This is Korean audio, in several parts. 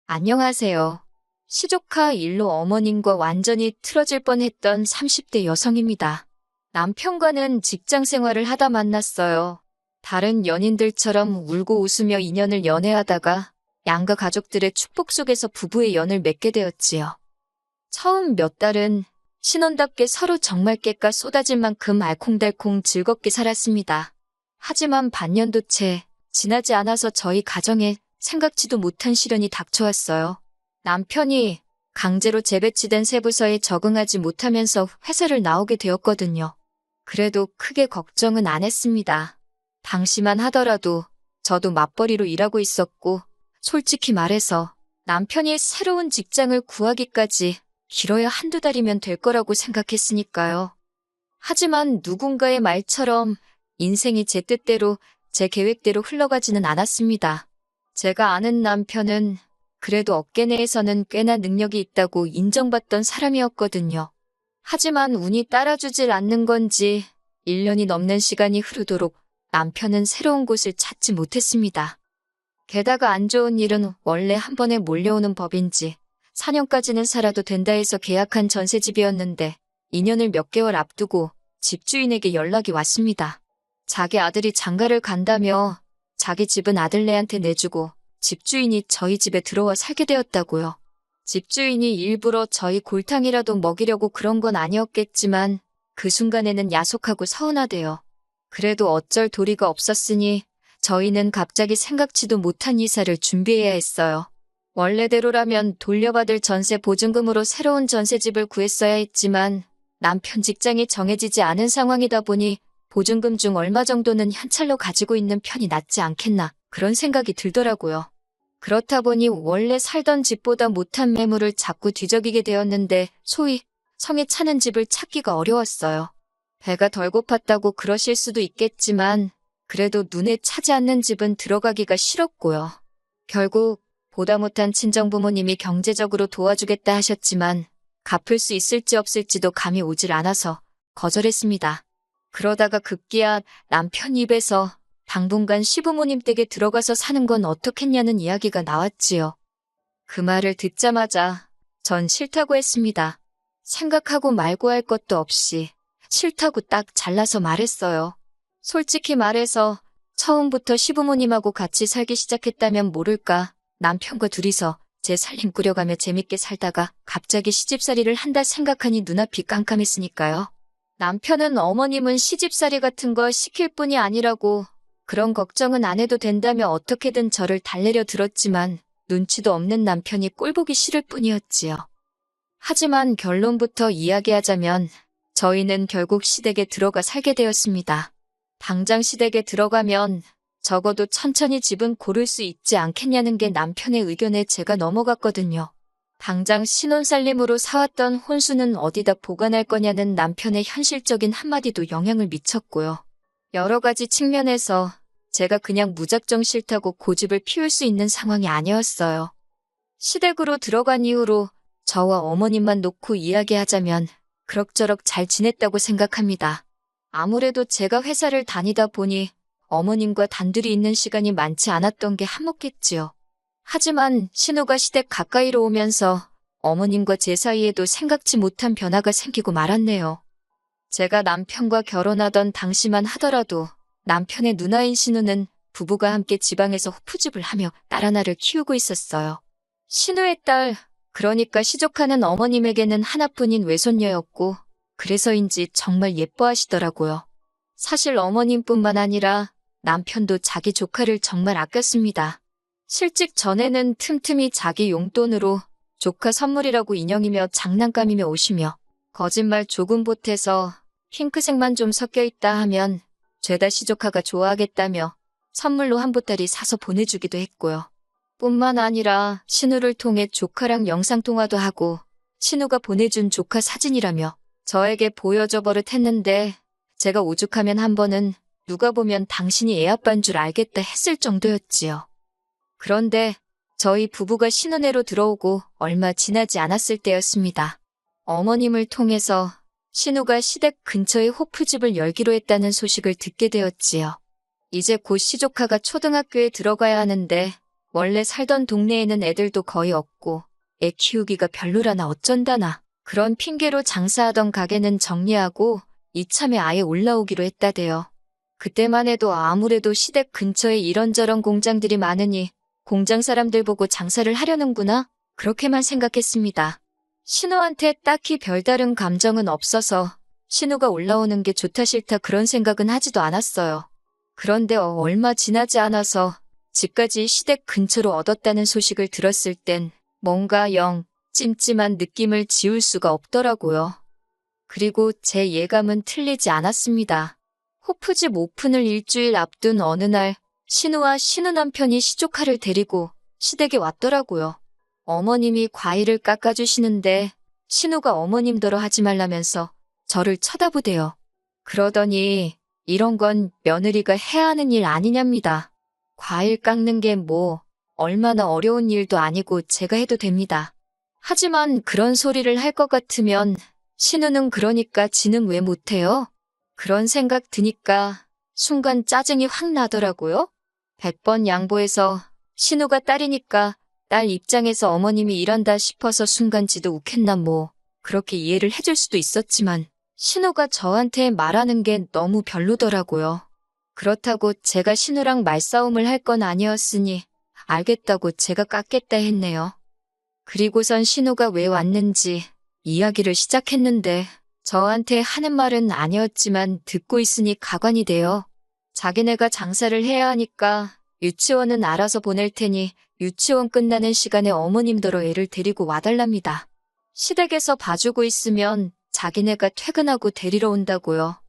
안녕하세요. 시조카 일로 어머님과 완전히 틀어질 뻔했던 30대 여성입니다. 남편과는 직장 생활을 하다 만났어요. 다른 연인들처럼 울고 웃으며 인연을 연애하다가 양가 가족들의 축복 속에서 부부의 연을 맺게 되었지요. 처음 몇 달은 신혼답게 서로 정말 깨까 쏟아질 만큼 알콩달콩 즐겁게 살았습니다. 하지만 반년도 채 지나지 않아서 저희 가정에 생각지도 못한 시련이 닥쳐왔어요. 남편이 강제로 재배치된 새 부서에 적응하지 못하면서 회사를 나오게 되었거든요. 그래도 크게 걱정은 안 했습니다. 당시만 하더라도 저도 맞벌이로 일하고 있었고, 솔직히 말해서 남편이 새로운 직장을 구하기까지 길어야 한두 달이면 될 거라고 생각했으니까요. 하지만 누군가의 말처럼 인생이 제 뜻대로, 제 계획대로 흘러가지는 않았습니다. 제가 아는 남편은 그래도 업계 내에서는 꽤나 능력이 있다고 인정받던 사람이었거든요. 하지만 운이 따라주질 않는 건지 1년이 넘는 시간이 흐르도록 남편은 새로운 곳을 찾지 못했습니다. 게다가 안 좋은 일은 원래 한 번에 몰려오는 법인지 4년까지는 살아도 된다 해서 계약한 전셋집이었는데 2년을 몇 개월 앞두고 집주인에게 연락이 왔습니다. 자기 아들이 장가를 간다며 자기 집은 아들네한테 내주고 집주인이 저희 집에 들어와 살게 되었다고요. 집주인이 일부러 저희 골탕이라도 먹이려고 그런 건 아니었겠지만 그 순간에는 야속하고 서운하대요. 그래도 어쩔 도리가 없었으니 저희는 갑자기 생각지도 못한 이사를 준비해야 했어요. 원래대로라면 돌려받을 전세 보증금으로 새로운 전세집을 구했어야 했지만 남편 직장이 정해지지 않은 상황이다 보니 보증금 중 얼마 정도는 현찰로 가지고 있는 편이 낫지 않겠나 그런 생각이 들더라고요. 그렇다 보니 원래 살던 집보다 못한 매물을 자꾸 뒤적이게 되었는데 소위 성에 차는 집을 찾기가 어려웠어요. 배가 덜 고팠다고 그러실 수도 있겠지만 그래도 눈에 차지 않는 집은 들어가기가 싫었고요. 결국 보다 못한 친정부모님이 경제적으로 도와주겠다 하셨지만 갚을 수 있을지 없을지도 감이 오질 않아서 거절했습니다. 그러다가 급기야 남편 입에서 당분간 시부모님 댁에 들어가서 사는 건 어떻겠냐는 이야기가 나왔지요. 그 말을 듣자마자 전 싫다고 했습니다. 생각하고 말고 할 것도 없이 싫다고 딱 잘라서 말했어요. 솔직히 말해서 처음부터 시부모님하고 같이 살기 시작했다면 모를까 남편과 둘이서 제 살림 꾸려가며 재밌게 살다가 갑자기 시집살이를 한다 생각하니 눈앞이 깜깜했으니까요. 남편은 어머님은 시집살이 같은 거 시킬 뿐이 아니라고 그런 걱정은 안 해도 된다며 어떻게든 저를 달래려 들었지만 눈치도 없는 남편이 꼴보기 싫을 뿐이었지요. 하지만 결론부터 이야기하자면 저희는 결국 시댁에 들어가 살게 되었습니다. 당장 시댁에 들어가면 적어도 천천히 집은 고를 수 있지 않겠냐는 게 남편의 의견에 제가 넘어갔거든요. 당장 신혼살림으로 사왔던 혼수는 어디다 보관할 거냐는 남편의 현실적인 한마디도 영향을 미쳤고요. 여러 가지 측면에서 제가 그냥 무작정 싫다고 고집을 피울 수 있는 상황이 아니었어요. 시댁으로 들어간 이후로 저와 어머님만 놓고 이야기하자면 그럭저럭 잘 지냈다고 생각합니다. 아무래도 제가 회사를 다니다 보니 어머님과 단둘이 있는 시간이 많지 않았던 게 한몫했지요. 하지만 신우가 시댁 가까이로 오면서 어머님과 제 사이에도 생각지 못한 변화가 생기고 말았네요. 제가 남편과 결혼하던 당시만 하더라도 남편의 누나인 신우는 부부가 함께 지방에서 호프집을 하며 딸 하나를 키우고 있었어요. 신우의 딸, 그러니까 시조카는 어머님에게는 하나뿐인 외손녀였고 그래서인지 정말 예뻐하시더라고요. 사실 어머님뿐만 아니라 남편도 자기 조카를 정말 아꼈습니다. 실직 전에는 틈틈이 자기 용돈으로 조카 선물이라고 인형이며 장난감이며 오시며 거짓말 조금 보태서 핑크색만 좀 섞여 있다 하면 죄다 시조카가 좋아하겠다며 선물로 한 보따리 사서 보내주기도 했고요. 뿐만 아니라 신우를 통해 조카랑 영상통화도 하고 신우가 보내준 조카 사진이라며 저에게 보여줘 버릇했는데 제가 오죽하면 한 번은 누가 보면 당신이 애 아빠인 줄 알겠다 했을 정도였지요. 그런데 저희 부부가 신혼애로 들어오고 얼마 지나지 않았을 때였습니다. 어머님을 통해서 신우가 시댁 근처에 호프집을 열기로 했다는 소식을 듣게 되었지요. 이제 곧 시조카가 초등학교에 들어가야 하는데 원래 살던 동네에는 애들도 거의 없고 애 키우기가 별로라나 어쩐다나 그런 핑계로 장사하던 가게는 정리하고 이참에 아예 올라오기로 했다대요. 그때만 해도 아무래도 시댁 근처에 이런저런 공장들이 많으니 공장 사람들 보고 장사를 하려는구나 그렇게만 생각했습니다. 신우한테 딱히 별다른 감정은 없어서 신우가 올라오는 게 좋다 싫다 그런 생각은 하지도 않았어요. 그런데 얼마 지나지 않아서 집까지 시댁 근처로 얻었다는 소식을 들었을 땐 뭔가 영 찜찜한 느낌을 지울 수가 없더라고요. 그리고 제 예감은 틀리지 않았습니다. 호프집 오픈을 일주일 앞둔 어느 날 신우와 신우 남편이 시조카를 데리고 시댁에 왔더라고요. 어머님이 과일을 깎아주시는데 신우가 어머님더러 하지 말라면서 저를 쳐다보대요. 그러더니 이런 건 며느리가 해야 하는 일 아니냐입니다. 과일 깎는 게 뭐 얼마나 어려운 일도 아니고 제가 해도 됩니다. 하지만 그런 소리를 할 것 같으면 신우는 그러니까 지는 왜 못해요? 그런 생각 드니까 순간 짜증이 확 나더라고요. 100번 양보해서 신우가 딸이니까 딸 입장에서 어머님이 일한다 싶어서 순간지도 욱했나 뭐 그렇게 이해를 해줄 수도 있었지만 신우가 저한테 말하는 게 너무 별로더라고요. 그렇다고 제가 신우랑 말싸움을 할 건 아니었으니 알겠다고 제가 깎겠다 했네요. 그리고선 신우가 왜 왔는지 이야기를 시작했는데 저한테 하는 말은 아니었지만 듣고 있으니 가관이 돼요. 자기네가 장사를 해야 하니까 유치원은 알아서 보낼 테니 유치원 끝나는 시간에 어머님더러 애를 데리고 와달랍니다. 시댁에서 봐주고 있으면 자기네가 퇴근하고 데리러 온다고요.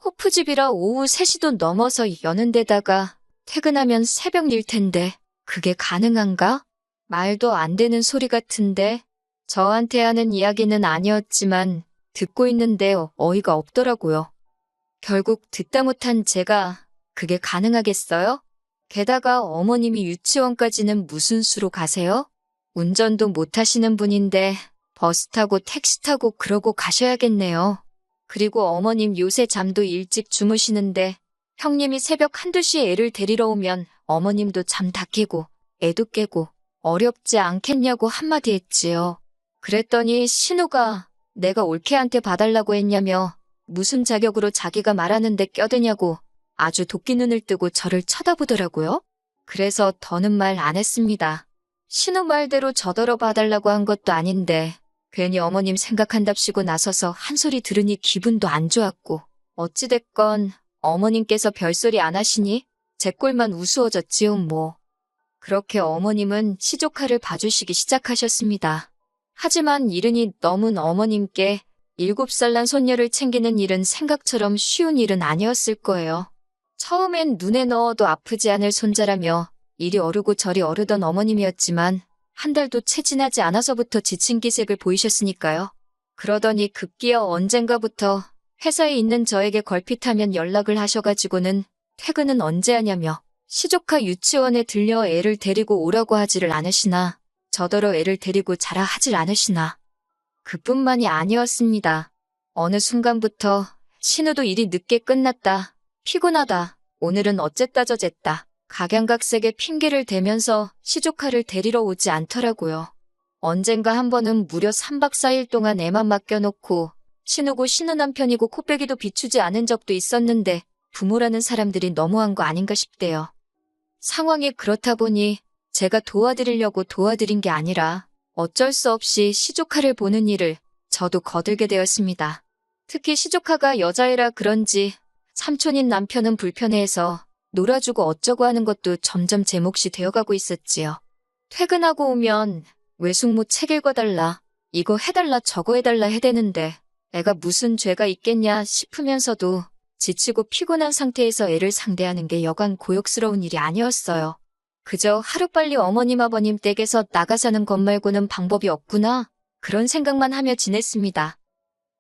호프집이라 오후 3시도 넘어서 여는 데다가 퇴근하면 새벽일 텐데 그게 가능한가? 말도 안 되는 소리 같은데 저한테 하는 이야기는 아니었지만 듣고 있는데 어이가 없더라고요. 결국 듣다 못한 제가 그게 가능하겠어요? 게다가 어머님이 유치원까지는 무슨 수로 가세요? 운전도 못 하시는 분인데 버스 타고 택시 타고 그러고 가셔야겠네요. 그리고 어머님 요새 잠도 일찍 주무시는데 형님이 새벽 한두 시에 애를 데리러 오면 어머님도 잠 다 깨고 애도 깨고 어렵지 않겠냐고 한마디 했지요. 그랬더니 신우가 내가 올케한테 봐달라고 했냐며 무슨 자격으로 자기가 말하는데 껴드냐고 아주 도끼 눈을 뜨고 저를 쳐다보더라고요. 그래서 더는 말 안 했습니다. 신우 말대로 저더러 봐달라고 한 것도 아닌데 괜히 어머님 생각한답시고 나서서 한 소리 들으니 기분도 안 좋았고 어찌됐건 어머님께서 별소리 안 하시니 제 꼴만 우스워졌지요 뭐. 그렇게 어머님은 시조카를 봐주시기 시작하셨습니다. 하지만 이른이 넘은 어머님께 7살 난 손녀를 챙기는 일은 생각처럼 쉬운 일은 아니었을 거예요. 처음엔 눈에 넣어도 아프지 않을 손자라며 이리 어르고 저리 어르던 어머님이었지만 한 달도 채 지나지 않아서부터 지친 기색을 보이셨으니까요. 그러더니 급기야 언젠가부터 회사에 있는 저에게 걸핏하면 연락을 하셔가지고는 퇴근은 언제 하냐며 시조카 유치원에 들려 애를 데리고 오라고 하지를 않으시나 저더러 애를 데리고 자라 하질 않으시나. 그뿐만이 아니었습니다. 어느 순간부터 신우도 일이 늦게 끝났다. 피곤하다. 오늘은 어쨌다 저쨌다. 각양각색의 핑계를 대면서 시조카를 데리러 오지 않더라고요. 언젠가 한 번은 무려 3박 4일 동안 애만 맡겨놓고 신우고 신우 남편이고 코빼기도 비추지 않은 적도 있었는데 부모라는 사람들이 너무한 거 아닌가 싶대요. 상황이 그렇다 보니 제가 도와드리려고 도와드린 게 아니라 어쩔 수 없이 시조카를 보는 일을 저도 거들게 되었습니다. 특히 시조카가 여자애라 그런지 삼촌인 남편은 불편해해서 놀아주고 어쩌고 하는 것도 점점 제 몫이 되어가고 있었지요. 퇴근하고 오면 외숙모 책 읽어달라, 이거 해달라 저거 해달라 해대는데 애가 무슨 죄가 있겠냐 싶으면서도 지치고 피곤한 상태에서 애를 상대하는 게 여간 고역스러운 일이 아니었어요. 그저 하루빨리 어머님 아버님 댁에서 나가 사는 것 말고는 방법이 없구나 그런 생각만 하며 지냈습니다.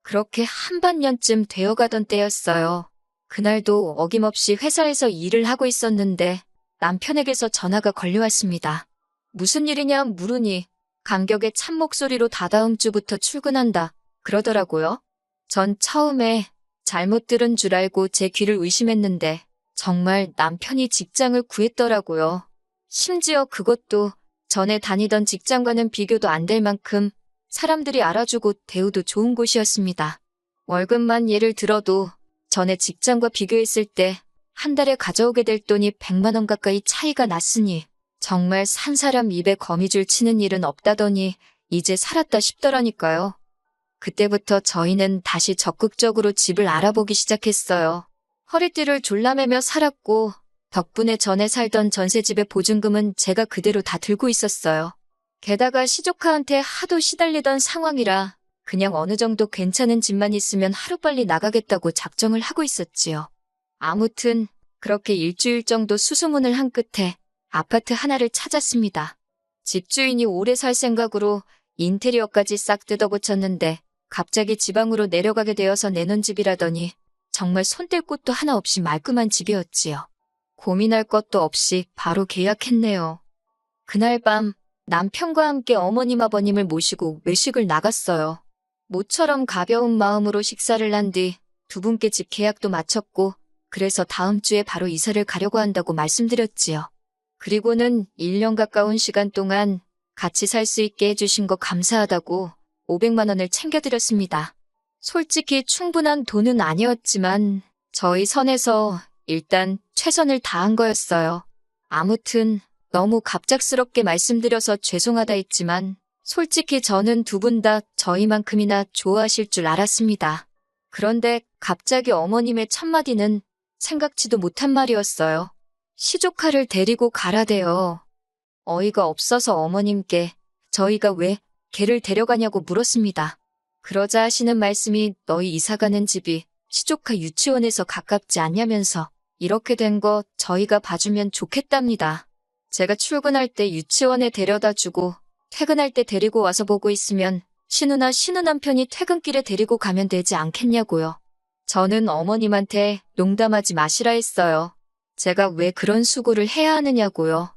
그렇게 한반년쯤 되어가던 때였어요. 그날도 어김없이 회사에서 일을 하고 있었는데 남편에게서 전화가 걸려왔습니다. 무슨 일이냐 물으니 감격의 찬 목소리로 다다음 주부터 출근한다 그러더라고요. 전 처음에 잘못 들은 줄 알고 제 귀를 의심했는데 정말 남편이 직장을 구했더라고요. 심지어 그것도 전에 다니던 직장과는 비교도 안 될 만큼 사람들이 알아주고 대우도 좋은 곳이었습니다. 월급만 예를 들어도 전에 직장과 비교했을 때 한 달에 가져오게 될 돈이 100만 원 가까이 차이가 났으니 정말 산 사람 입에 거미줄 치는 일은 없다더니 이제 살았다 싶더라니까요. 그때부터 저희는 다시 적극적으로 집을 알아보기 시작했어요. 허리띠를 졸라매며 살았고 덕분에 전에 살던 전셋집의 보증금은 제가 그대로 다 들고 있었어요. 게다가 시조카한테 하도 시달리던 상황이라 그냥 어느 정도 괜찮은 집만 있으면 하루빨리 나가겠다고 작정을 하고 있었지요. 아무튼 그렇게 일주일 정도 수소문을 한 끝에 아파트 하나를 찾았습니다. 집주인이 오래 살 생각으로 인테리어까지 싹 뜯어고쳤는데 갑자기 지방으로 내려가게 되어서 내놓은 집이라더니 정말 손댈 곳도 하나 없이 말끔한 집이었지요. 고민할 것도 없이 바로 계약했네요. 그날 밤 남편과 함께 어머님 아버님을 모시고 외식을 나갔어요. 모처럼 가벼운 마음으로 식사를 한 뒤 두 분께 집 계약도 마쳤고 그래서 다음 주에 바로 이사를 가려고 한다고 말씀드렸지요. 그리고는 1년 가까운 시간 동안 같이 살 수 있게 해주신 거 감사하다고 500만 원을 챙겨드렸습니다. 솔직히 충분한 돈은 아니었지만 저희 선에서 일단 최선을 다한 거였어요. 아무튼 너무 갑작스럽게 말씀드려서 죄송하다 했지만 솔직히 저는 두 분 다 저희만큼이나 좋아하실 줄 알았습니다. 그런데 갑자기 어머님의 첫마디는 생각지도 못한 말이었어요. 시조카를 데리고 가라대요. 어이가 없어서 어머님께 저희가 왜 걔를 데려가냐고 물었습니다. 그러자 하시는 말씀이 너희 이사가는 집이 시조카 유치원에서 가깝지 않냐면서 이렇게 된 거 저희가 봐주면 좋겠답니다. 제가 출근할 때 유치원에 데려다 주고 퇴근할 때 데리고 와서 보고 있으면 신우나 신우 남편이 퇴근길에 데리고 가면 되지 않겠냐고요. 저는 어머님한테 농담하지 마시라 했어요. 제가 왜 그런 수고를 해야 하느냐고요.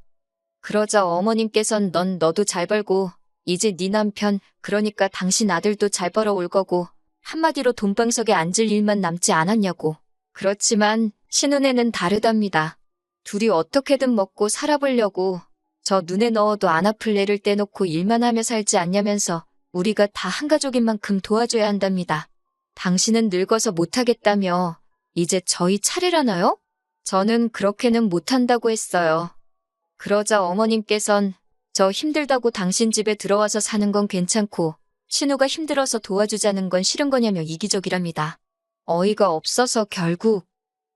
그러자 어머님께선 넌 너도 잘 벌고 이제 네 남편 그러니까 당신 아들도 잘 벌어올 거고 한마디로 돈방석에 앉을 일만 남지 않았냐고. 그렇지만 신우네는 다르답니다. 둘이 어떻게든 먹고 살아보려고 저 눈에 넣어도 안 아플 애를 떼놓고 일만 하며 살지 않냐면서 우리가 다 한 가족인 만큼 도와줘야 한답니다. 당신은 늙어서 못하겠다며 이제 저희 차례라나요? 저는 그렇게는 못한다고 했어요. 그러자 어머님께선 저 힘들다고 당신 집에 들어와서 사는 건 괜찮고 신우가 힘들어서 도와주자는 건 싫은 거냐며 이기적이랍니다. 어이가 없어서 결국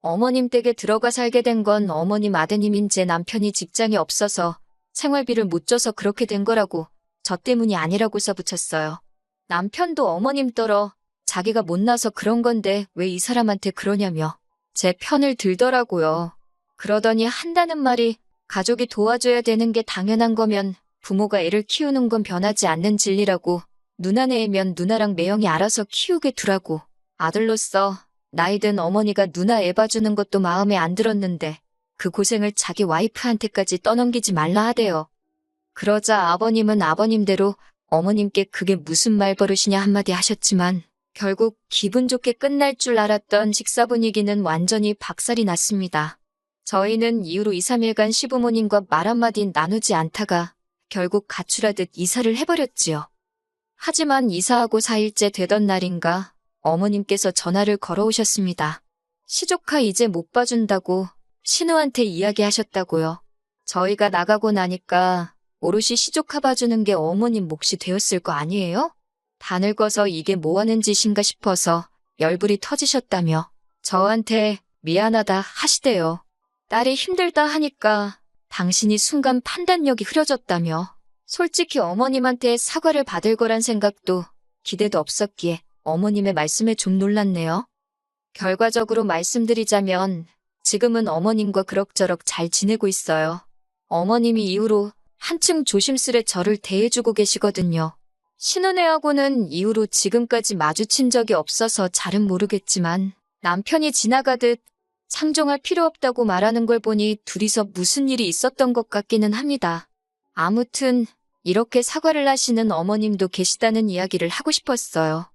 어머님 댁에 들어가 살게 된 건 어머님 아드님인 제 남편이 직장이 없어서 생활비를 못 줘서 그렇게 된 거라고 저 때문이 아니라고 써붙였어요. 남편도 어머님 떨어 자기가 못나서 그런 건데 왜 이 사람한테 그러냐며 제 편을 들더라고요. 그러더니 한다는 말이 가족이 도와줘야 되는 게 당연한 거면 부모가 애를 키우는 건 변하지 않는 진리라고 누나네 애면 누나랑 매형이 알아서 키우게 두라고 아들로서 나이든 어머니가 누나 애 봐주는 것도 마음에 안 들었는데 그 고생을 자기 와이프한테까지 떠넘기지 말라 하대요. 그러자 아버님은 아버님대로 어머님께 그게 무슨 말버릇이냐 한마디 하셨지만 결국 기분 좋게 끝날 줄 알았던 식사 분위기는 완전히 박살이 났습니다. 저희는 이후로 2, 3일간 시부모님과 말 한마디 나누지 않다가 결국 가출하듯 이사를 해버렸지요. 하지만 이사하고 4일째 되던 날인가 어머님께서 전화를 걸어오셨습니다. 시조카 이제 못 봐준다고 신우한테 이야기하셨다고요. 저희가 나가고 나니까 오롯이 시조카 봐주는 게 어머님 몫이 되었을 거 아니에요? 다 늙어서 이게 뭐하는 짓인가 싶어서 열불이 터지셨다며 저한테 미안하다 하시대요. 딸이 힘들다 하니까 당신이 순간 판단력이 흐려졌다며 솔직히 어머님한테 사과를 받을 거란 생각도 기대도 없었기에 어머님의 말씀에 좀 놀랐네요. 결과적으로 말씀드리자면 지금은 어머님과 그럭저럭 잘 지내고 있어요. 어머님이 이후로 한층 조심스레 저를 대해주고 계시거든요. 신혼애하고는 이후로 지금까지 마주친 적이 없어서 잘은 모르겠지만 남편이 지나가듯 상종할 필요 없다고 말하는 걸 보니 둘이서 무슨 일이 있었던 것 같기는 합니다. 아무튼 이렇게 사과를 하시는 어머님도 계시다는 이야기를 하고 싶었어요.